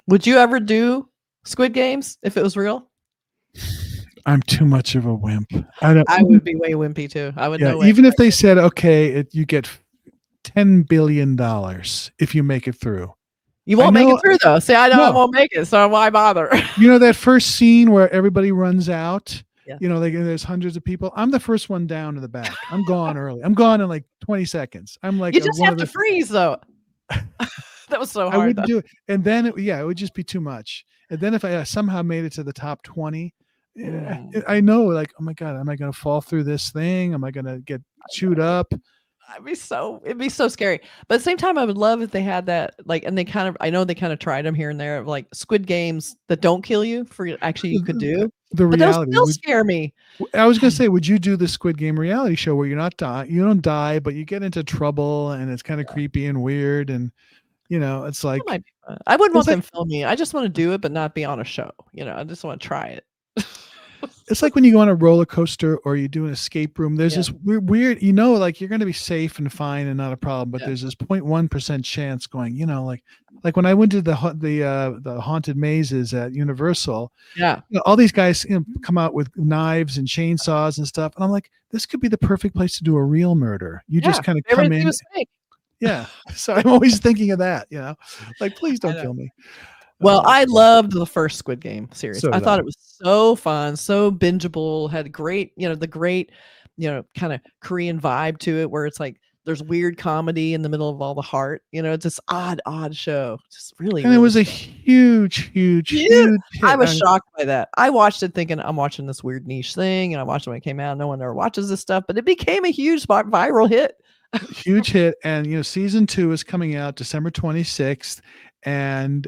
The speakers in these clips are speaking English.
Would you ever do Squid Games if it was real? I'm too much of a wimp. I would be way wimpy too. I would know. Even if they said, okay, you get $10 billion if you make it through. You won't make it through though. See, I know I won't make it, so why bother? You know that first scene where everybody runs out? Yeah. You know, there's hundreds of people. I'm the first one down to the back. I'm gone early. I'm gone in like 20 seconds. I'm like, you just have to freeze though. That was so hard. I wouldn't do it. And then it would just be too much. And then if I somehow made it to the top 20, I know, like, oh my God, am I going to fall through this thing? Am I going to get chewed up? It'd be so scary. But at the same time, I would love if they had that, like, and I know they kind of tried them here and there, like Squid Games that don't kill you you could do. But those still scare me. I was going to say, would you do the Squid Game reality show where you don't die, but you get into trouble and it's kind of creepy and weird. And, it's like, I wouldn't want them filming. I just want to do it, but not be on a show. I just want to try it. It's like when you go on a roller coaster or you do an escape room, there's this weird, like you're going to be safe and fine and not a problem, but there's this 0.1% chance going, like when I went to the haunted mazes at Universal, all these guys come out with knives and chainsaws and stuff. And I'm like, this could be the perfect place to do a real murder. You just kind of come in. Yeah. So I'm always thinking of that, like, please don't kill me. Well, I loved the first Squid Game series. I thought it was so fun, so bingeable, had great, the great, kind of Korean vibe to it where it's like there's weird comedy in the middle of all the heart. It's this odd show. Just really. And it was a huge hit. I was shocked by that. I watched it thinking I'm watching this weird niche thing, and I watched it when it came out. No one ever watches this stuff, but it became a huge viral hit. Huge hit. And, season 2 is coming out December 26th. And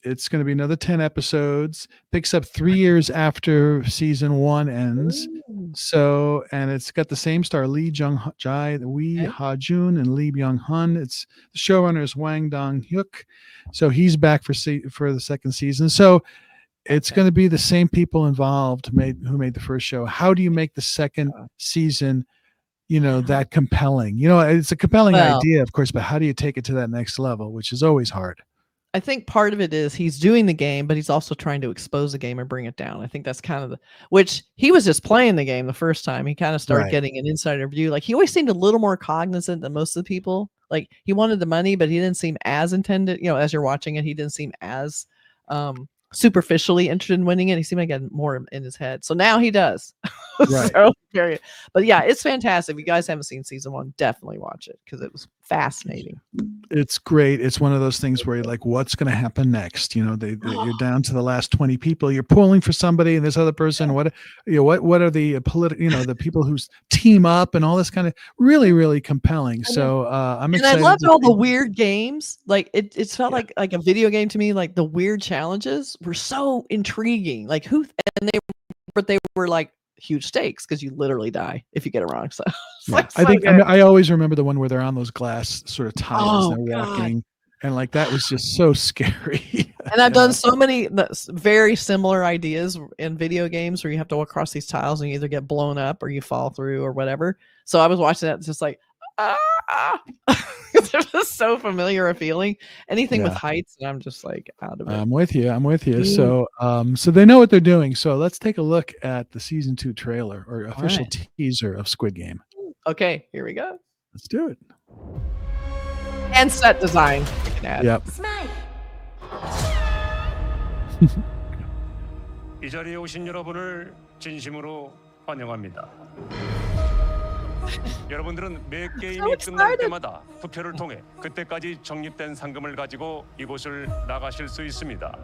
it's going to be another 10 episodes, picks up 3 years after season 1 ends. So, and it's got the same star, Jung-jae, Ha-jun, and Byung-hun. It's the showrunner is Hwang Dong-hyuk. So he's back for the second season. So it's going to be the same people involved who made the first show. How do you make the second season that compelling? It's a compelling idea, of course, but how do you take it to that next level, which is always hard? I think part of it is he's doing the game, but he's also trying to expose the game and bring it down. I think that's kind of which he was just playing the game the first time. He kind of started getting an insider view. Like he always seemed a little more cognizant than most of the people. Like he wanted the money, but he didn't seem as intended, as you're watching it, he didn't seem as, superficially interested in winning it. He seemed like he had more in his head. So now he does. Right. But yeah, it's fantastic. If you guys haven't seen season 1, definitely watch it because it was fascinating. It's great. It's one of those things where you're like, what's going to happen next? You're down to the last 20 people. You're pulling for somebody, and this other person. What are the political? The people who team up and all this kind of really, really compelling. So I'm excited. And I loved all the weird games. Like it felt like a video game to me. Like the weird challenges were so intriguing. Like they were like huge stakes because you literally die if you get it wrong. So I always remember the one where they're on those glass sort of tiles and they're walking, and like that was just so scary. And I've done so many very similar ideas in video games where you have to walk across these tiles and you either get blown up or you fall through or whatever. So I was watching that, it's just like it was so familiar a feeling. Anything with heights, and I'm just like out of it. I'm with you. So they know what they're doing. So let's take a look at the season 2 trailer or official teaser of Squid Game. Okay, here we go. Let's do it. And set design. We can add. Yep. Smile. 이 자리에 오신 여러분을 진심으로 환영합니다. 여러분들은 매 게임이 끝날 때마다 투표를 통해 그때까지 적립된 상금을 가지고 이곳을 나가실 수 있습니다.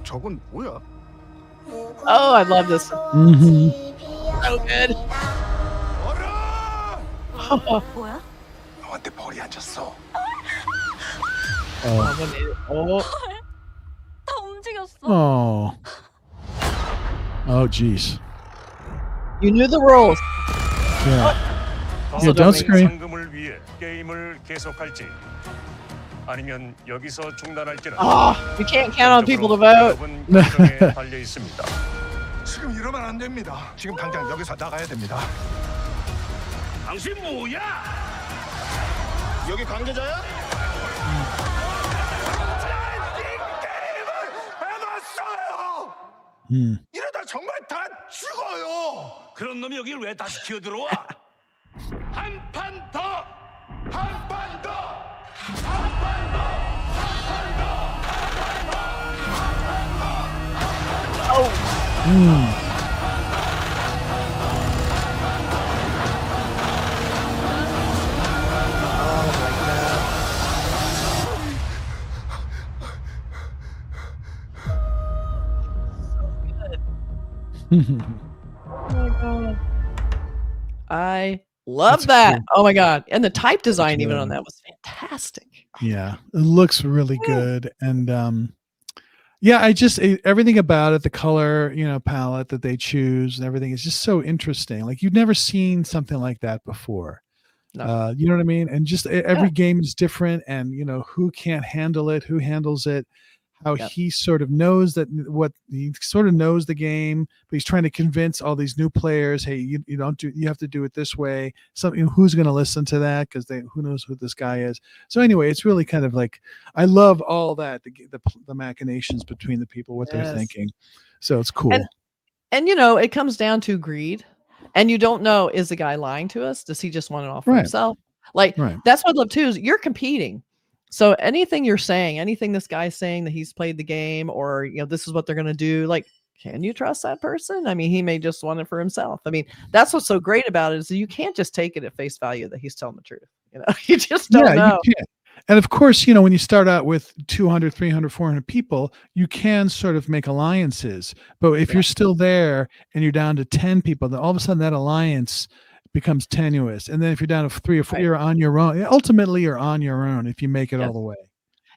저건 뭐야? Oh, I love this. So good. 뭐야? 너한테 벌이 앉았어. 다 움직였어. Oh, geez. You knew the rules. Yeah. Don't scream. 상금을 위해 게임을 계속할지 아니면 여기서 중단할지는 you can't count on people to vote. 결정에 달려 있습니다. 지금 이러면 안 됩니다. 지금 당장 여기서 나가야 됩니다. 당신 뭐야? 여기 관계자야? 해놨어요. 이러다 정말 다 죽어요. 그런 놈이 여길 왜 다시 기어들어와? 한 판 더! 한 판 더. I love That's that. cool. Oh my god. And the type design even Yeah. on that was fantastic. Yeah, it looks really good. And yeah, everything about it, the color, palette that they choose and everything is just so interesting. Like you've never seen something like that before. No. You know what I mean? And just every Yeah. game is different, and who can't handle it, who handles it, how Yep. he sort of knows he sort of knows the game, but he's trying to convince all these new players, hey, you have to do it this way. Something who's going to listen to that because who knows who this guy is. So anyway, it's really kind of like I love all that the machinations between the people, what they're Yes. thinking. So it's cool. And it comes down to greed. And you don't know, is the guy lying to us? Does he just want it all for Right. himself? Like Right. that's what I love too, is you're competing. So anything you're saying, anything this guy's saying that he's played the game or this is what they're gonna do, like, can you trust that person? I mean, he may just want it for himself. I mean, that's what's so great about it is you can't just take it at face value that he's telling the truth. You just don't know. You can. And of course, when you start out with 200, 300, 400 people, you can sort of make alliances. But if you're still there and you're down to 10 people, then all of a sudden that alliance becomes tenuous. And then if you're down to 3 or 4, you're on your own. Ultimately, you're on your own if you make it all the way.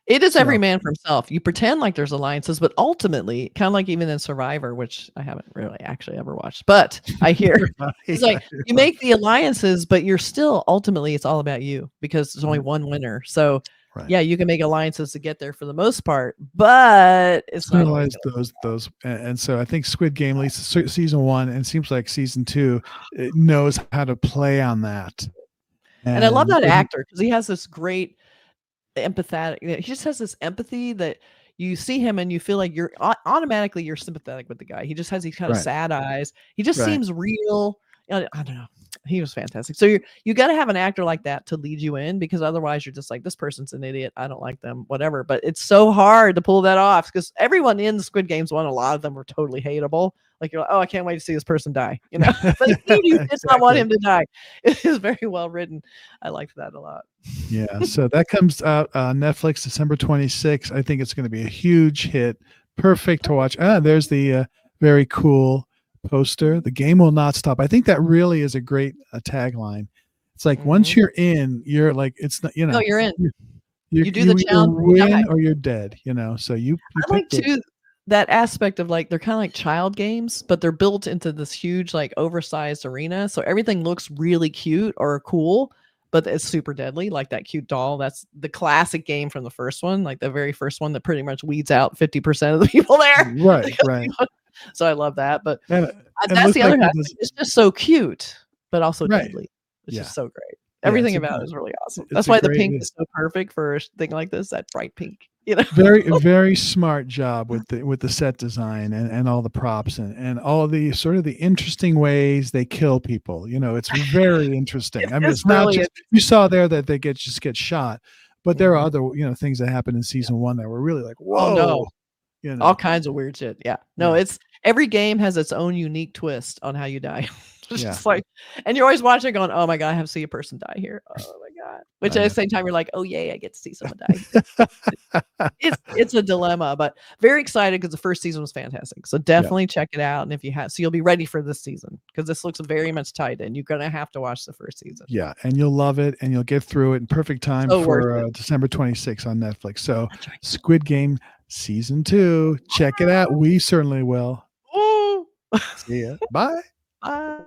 It is every man for himself. You pretend like there's alliances, but ultimately, kind of like even in Survivor, which I haven't really actually ever watched, but I hear it's like you make the alliances, but you're still ultimately it's all about you because there's only one winner. So yeah, you can make alliances to get there for the most part, but it's not always those. And so I think Squid Game, at least season 1, and it seems like season 2, it knows how to play on that. And I love that actor because he has this great empathetic. He just has this empathy that you see him and you feel like you're automatically you're sympathetic with the guy. He just has these kind of sad eyes. He just seems real. I don't know. He was fantastic. So you got to have an actor like that to lead you in because otherwise you're just like, this person's an idiot. I don't like them, whatever. But it's so hard to pull that off because everyone in Squid Games 1, a lot of them were totally hateable. Like you're like, oh, I can't wait to see this person die. But you did not want him to die. It is very well written. I liked that a lot. Yeah. So that comes out Netflix December 26th. I think it's going to be a huge hit. Perfect to watch. There's the very cool poster. The game will not stop. I think that really is a great tagline. It's like once you're in, you're like it's not. No, you're in. You do the challenge, win or you're dead. So you I like too that aspect of like they're kind of like child games, but they're built into this huge like oversized arena, so everything looks really cute or cool, but it's super deadly. Like that cute doll. That's the classic game from the first one, like the very first one that pretty much weeds out 50% of the people there. Right. So I love that, but and that's the other half. It's just so cute, but also deadly. It's just so great. Everything about it is really awesome. That's why the pink is so perfect for a thing like this. That bright pink. Very, very smart job with the set design and all the props and all the sort of the interesting ways they kill people. It's very interesting. I mean, it's not just you saw there that they just get shot, but there are other things that happened in season 1 that were really like, whoa. Oh, no. All kinds of weird shit. Yeah. No, it's every game has its own unique twist on how you die. It's just like, and you're always watching going, oh my God, I have to see a person die here. Oh my God. Which at the same time, you're like, oh yay, I get to see someone die. It's a dilemma, but very excited because the first season was fantastic. So definitely check it out. And if you have, so you'll be ready for this season because this looks very much tied in. You're going to have to watch the first season. Yeah. And you'll love it and you'll get through it in perfect time for December 26th on Netflix. So Squid Game season 2, check it out. We certainly will. Ooh. See ya. Bye. Bye.